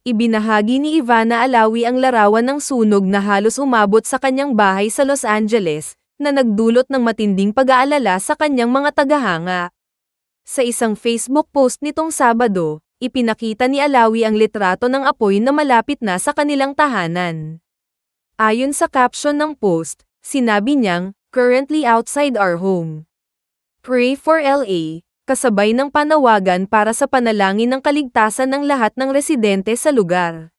Ibinahagi ni Ivana Alawi ang larawan ng sunog na halos umabot sa kanyang bahay sa Los Angeles, na nagdulot ng matinding pag-aalala sa kanyang mga tagahanga. Sa isang Facebook post nitong Sabado, ipinakita ni Alawi ang litrato ng apoy na malapit na sa kanilang tahanan. Ayon sa caption ng post, sinabi niyang, "Currently outside our home. Pray for LA," kasabay ng panawagan para sa panalangin ng kaligtasan ng lahat ng residente sa lugar.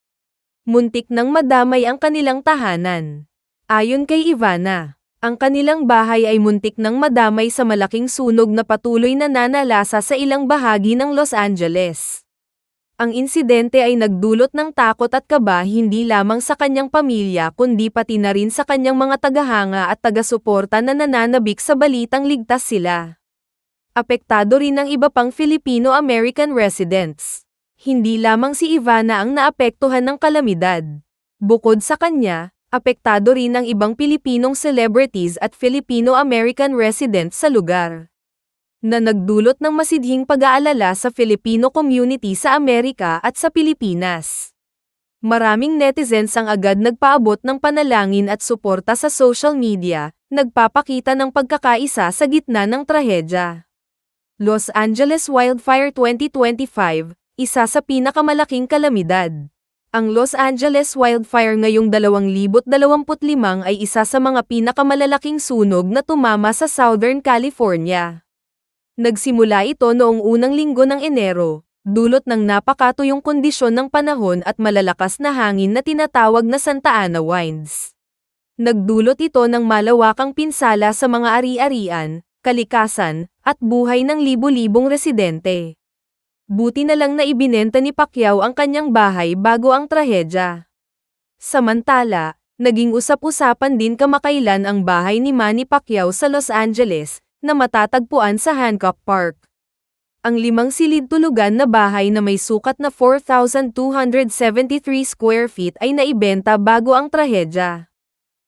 Muntik nang madamay ang kanilang tahanan. Ayon kay Ivana, ang kanilang bahay ay muntik nang madamay sa malaking sunog na patuloy na nanalasa sa ilang bahagi ng Los Angeles. Ang insidente ay nagdulot ng takot at kaba hindi lamang sa kanyang pamilya kundi pati na rin sa kanyang mga tagahanga at taga-suporta na nananabik sa balitang ligtas sila. Apektado rin ang iba pang Filipino-American residents. Hindi lamang si Ivana ang naapektuhan ng kalamidad. Bukod sa kanya, apektado rin ang ibang Pilipinong celebrities at Filipino-American residents sa lugar, na nagdulot ng masidhing pag-aalala sa Filipino community sa Amerika at sa Pilipinas. Maraming netizens ang agad nagpaabot ng panalangin at suporta sa social media, nagpapakita ng pagkakaisa sa gitna ng trahedya. Los Angeles Wildfire 2025, isa sa pinakamalaking kalamidad. Ang Los Angeles Wildfire ngayong 2025 ay isa sa mga pinakamalalaking sunog na tumama sa Southern California. Nagsimula ito noong unang linggo ng Enero, dulot ng napakatuyong kondisyon ng panahon at malalakas na hangin na tinatawag na Santa Ana winds. Nagdulot ito ng malawakang pinsala sa mga ari-arian, kalikasan, at buhay ng libo-libong residente. Buti na lang na ibinenta ni Pacquiao ang kanyang bahay bago ang trahedya. Samantala, naging usap-usapan din kamakailan ang bahay ni Manny Pacquiao sa Los Angeles, na matatagpuan sa Hancock Park. Ang 5 silid tulugan na bahay na may sukat na 4,273 square feet ay naibenta bago ang trahedya.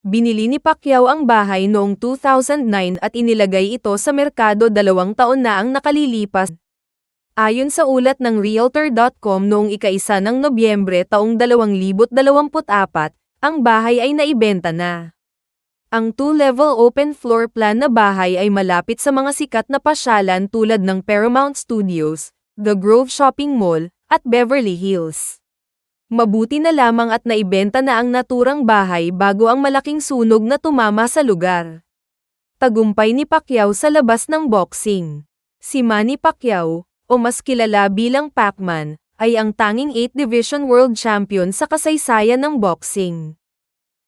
Binili ni Pacquiao ang bahay noong 2009 at inilagay ito sa merkado 2 taon na ang nakalilipas. Ayon sa ulat ng Realtor.com noong ika-1 ng Nobyembre taong 2024, ang bahay ay naibenta na. Ang 2-level open floor plan na bahay ay malapit sa mga sikat na pasyalan tulad ng Paramount Studios, The Grove Shopping Mall, at Beverly Hills. Mabuti na lamang at naibenta na ang naturang bahay bago ang malaking sunog na tumama sa lugar. Tagumpay ni Pacquiao sa labas ng boxing. Si Manny Pacquiao, o mas kilala bilang Pacman, ay ang tanging 8 Division World Champion sa kasaysayan ng boxing.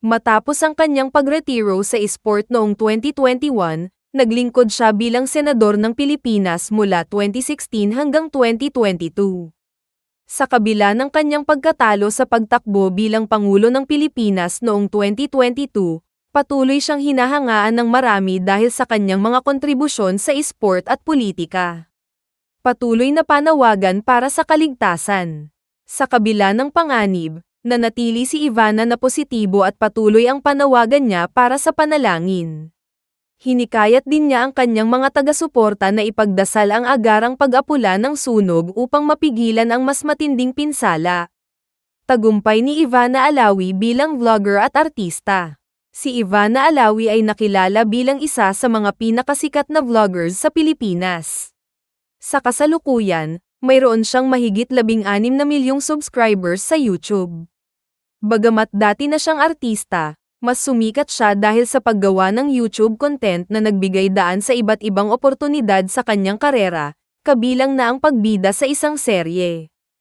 Matapos ang kanyang pagretiro sa esport noong 2021, naglingkod siya bilang senador ng Pilipinas mula 2016 hanggang 2022. Sa kabila ng kanyang pagkatalo sa pagtakbo bilang Pangulo ng Pilipinas noong 2022, patuloy siyang hinahangaan ng marami dahil sa kanyang mga kontribusyon sa esport at politika. Patuloy na panawagan para sa kaligtasan. Sa kabila ng panganib, nanatili si Ivana na positibo at patuloy ang panawagan niya para sa panalangin. Hinikayat din niya ang kanyang mga taga-suporta na ipagdasal ang agarang pag-apula ng sunog upang mapigilan ang mas matinding pinsala. Tagumpay ni Ivana Alawi bilang vlogger at artista. Si Ivana Alawi ay nakilala bilang isa sa mga pinakasikat na vloggers sa Pilipinas. Sa kasalukuyan, mayroon siyang mahigit 16 na milyong subscribers sa YouTube. Bagamat dati na siyang artista, mas sumikat siya dahil sa paggawa ng YouTube content na nagbigay daan sa iba't ibang oportunidad sa kanyang karera, kabilang na ang pagbida sa isang serye.